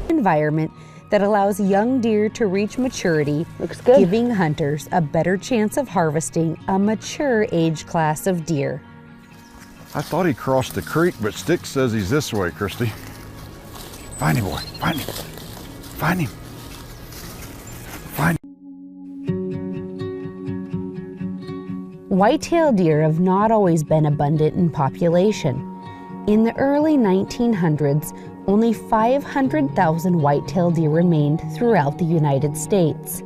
environment that allows young deer to reach maturity, looks good, giving hunters a better chance of harvesting a mature age class of deer. I thought he crossed the creek, but Stick says he's this way, Kristy. Find him, boy. Find him. Find him. Find him. Whitetail deer have not always been abundant in population. In the early 1900s, only 500,000 whitetail deer remained throughout the United States.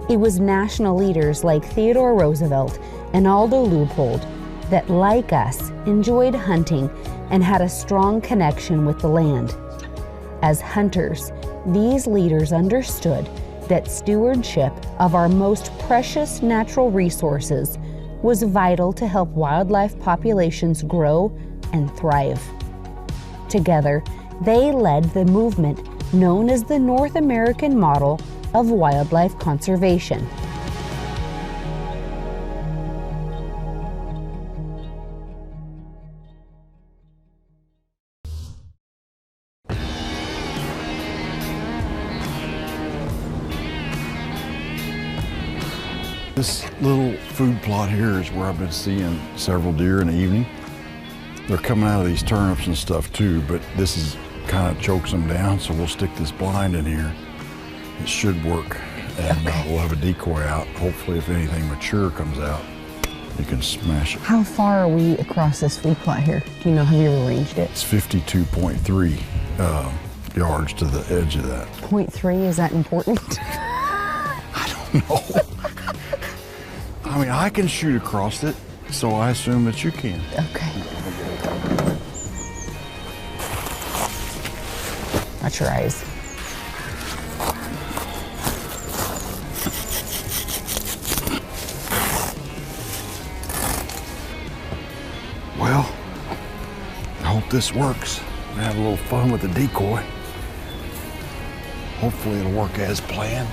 It was national leaders like Theodore Roosevelt and Aldo Leopold that, like us, enjoyed hunting and had a strong connection with the land. As hunters, these leaders understood that stewardship of our most precious natural resources was vital to help wildlife populations grow and thrive. Together, they led the movement known as the North American Model of Wildlife Conservation. This little food plot here is where I've been seeing several deer in the evening. They're coming out of these turnips and stuff too, but this is kind of chokes them down, so we'll stick this blind in here. It should work, and we'll have a decoy out. Hopefully, if anything mature comes out, you can smash it. How far are we across this food plot here? Do you know, have you ever ranged it? It's 52.3 yards to the edge of that. 0.3, is that important? I don't know. I mean, I can shoot across it, so I assume that you can. Okay. Watch your eyes. Well, I hope this works. I have a little fun with the decoy. Hopefully it'll work as planned.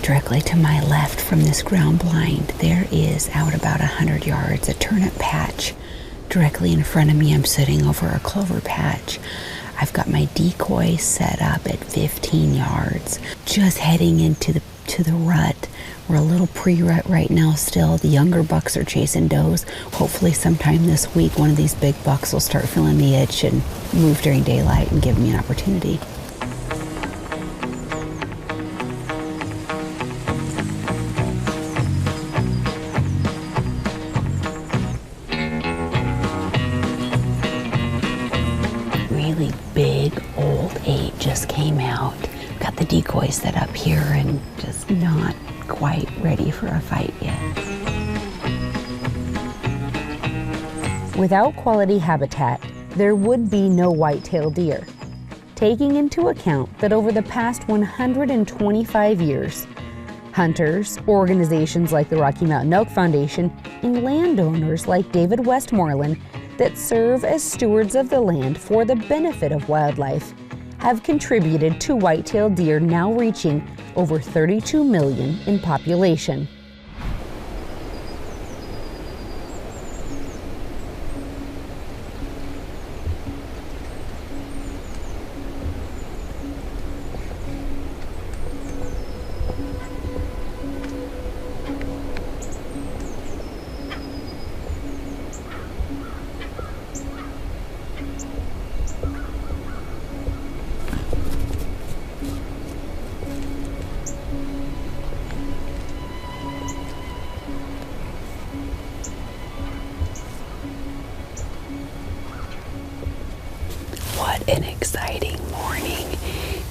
Directly to my left from this ground blind, there is, out about 100 yards, a turnip patch. Directly in front of me, I'm sitting over a clover patch. I've got my decoy set up at 15 yards, just heading into the rut. We're a little pre-rut right now still. The younger bucks are chasing does. Hopefully sometime this week, one of these big bucks will start feeling the itch and move during daylight and give me an opportunity. Big old 8 just came out. Got the decoy set up here and just not quite ready for a fight yet. Without quality habitat, there would be no whitetail deer. Taking into account that over the past 125 years, hunters, organizations like the Rocky Mountain Elk Foundation, and landowners like David Westmoreland that serve as stewards of the land for the benefit of wildlife have contributed to whitetail deer now reaching over 32 million in population. What an exciting morning.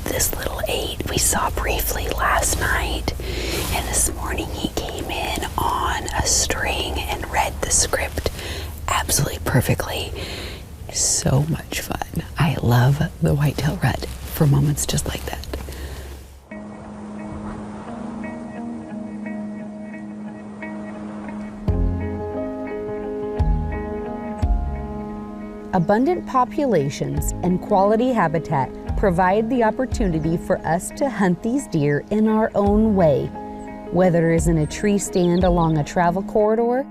This little 8 we saw briefly last night, and this morning he came in on a string and read the script absolutely perfectly. So much fun. I love the whitetail rut for moments just like that. Abundant populations and quality habitat provide the opportunity for us to hunt these deer in our own way, whether it is in a tree stand along a travel corridor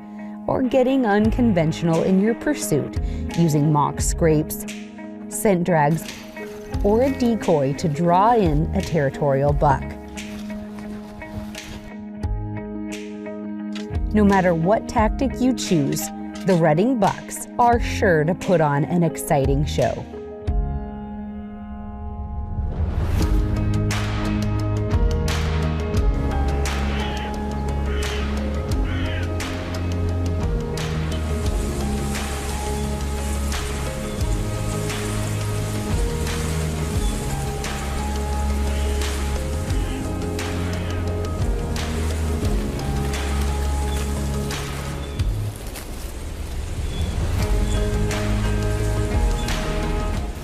or getting unconventional in your pursuit using mock scrapes, scent drags, or a decoy to draw in a territorial buck. No matter what tactic you choose, the rutting bucks are sure to put on an exciting show.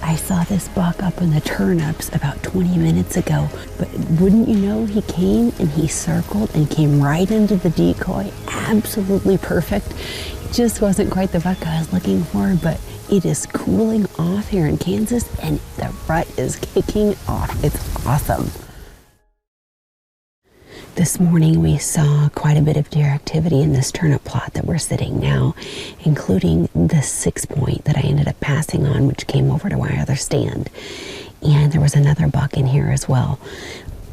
I saw this buck up in the turnips about 20 minutes ago, but wouldn't you know, he came and he circled and came right into the decoy. Absolutely perfect. It just wasn't quite the buck I was looking for, but it is cooling off here in Kansas and the rut is kicking off. It's awesome. This morning we saw quite a bit of deer activity in this turnip plot that we're sitting now, including the 6-point that I ended up passing on, which came over to my other stand. And there was another buck in here as well.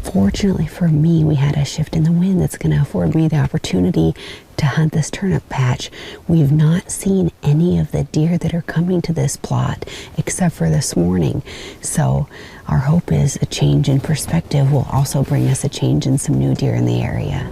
Fortunately for me, we had a shift in the wind that's going to afford me the opportunity to hunt this turnip patch. We've not seen any of the deer that are coming to this plot except for this morning. So our hope is a change in perspective will also bring us a change in some new deer in the area.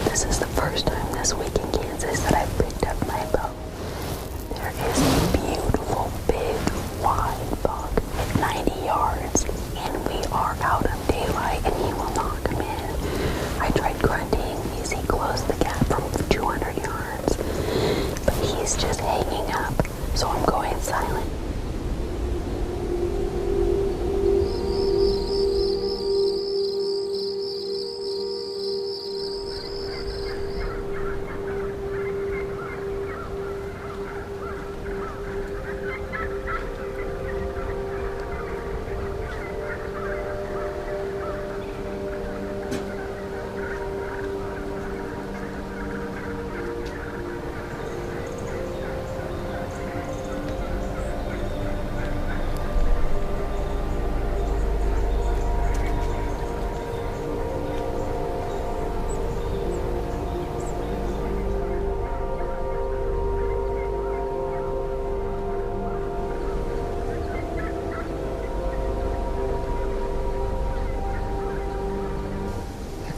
This is the first time this week in Kansas that I've picked up my bow. There is a beautiful, big, wide buck at 90 yards, and we are out of daylight, and he will not come in. I tried grunting as he closed the gap from 200 yards, but he's just hanging up, so I'm going silent.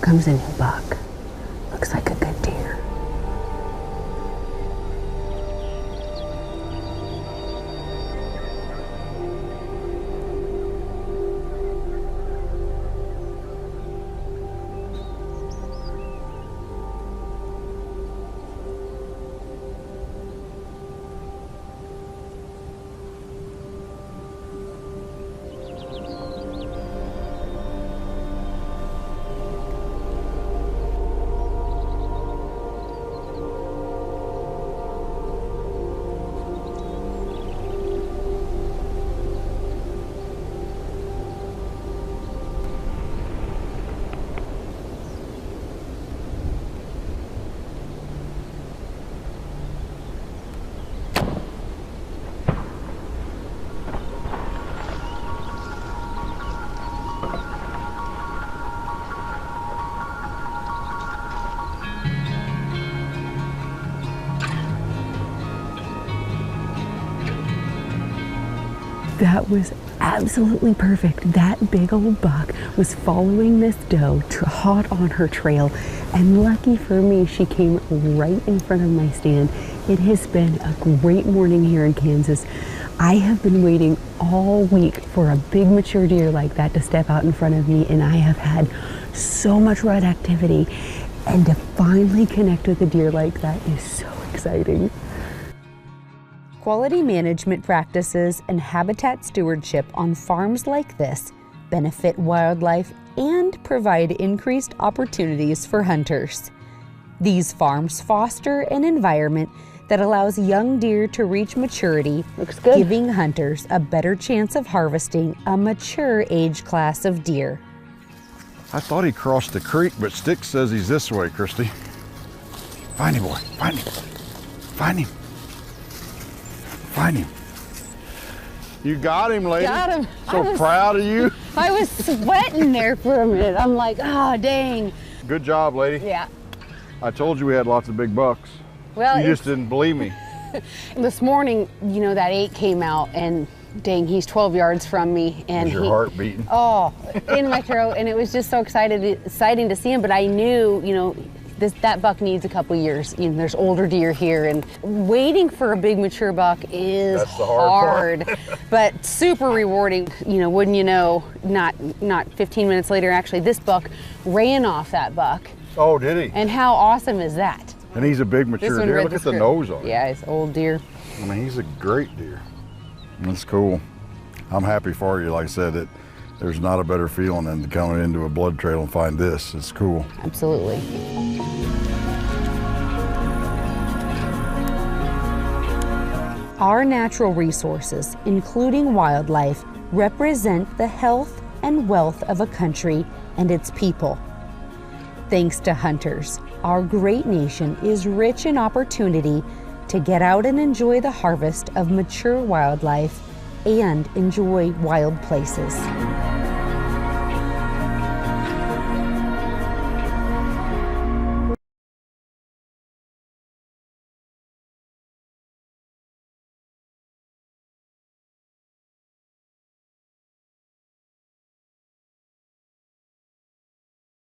Comes a new buck. Looks like a good deer. That was absolutely perfect. That big old buck was following this doe hot on her trail, and lucky for me, she came right in front of my stand. It has been a great morning here in Kansas. I have been waiting all week for a big mature deer like that to step out in front of me, and I have had so much rut activity, and to finally connect with a deer like that is so exciting. Quality management practices and habitat stewardship on farms like this benefit wildlife and provide increased opportunities for hunters. These farms foster an environment that allows young deer to reach maturity, giving hunters a better chance of harvesting a mature age class of deer. I thought he crossed the creek, but Stick says he's this way, Kristy. Find him, boy, find him. Find him. Find him. You got him, lady. Got him. So proud of you. I was sweating there for a minute. I'm like, oh, dang. Good job, lady. Yeah. I told you we had lots of big bucks. Well, you just didn't believe me. This morning, you know, that 8 came out, and dang, he's 12 yards from me. And Was your heart beating? Oh, in my throat, and it was just so exciting to see him, but I knew, you know, that buck needs a couple years. You know, there's older deer here, and waiting for a big mature buck is That's the hard part. But super rewarding. You know, wouldn't you know, not 15 minutes later, actually, this buck ran off that buck. Oh, did he? And how awesome is that? And he's a big mature deer. Look at the nose on him. Yeah, it's old deer. I mean, he's a great deer. That's cool. I'm happy for you. Like I said, that there's not a better feeling than coming into a blood trail and find this. It's cool. Absolutely. Our natural resources, including wildlife, represent the health and wealth of a country and its people. Thanks to hunters, our great nation is rich in opportunity to get out and enjoy the harvest of mature wildlife and enjoy wild places.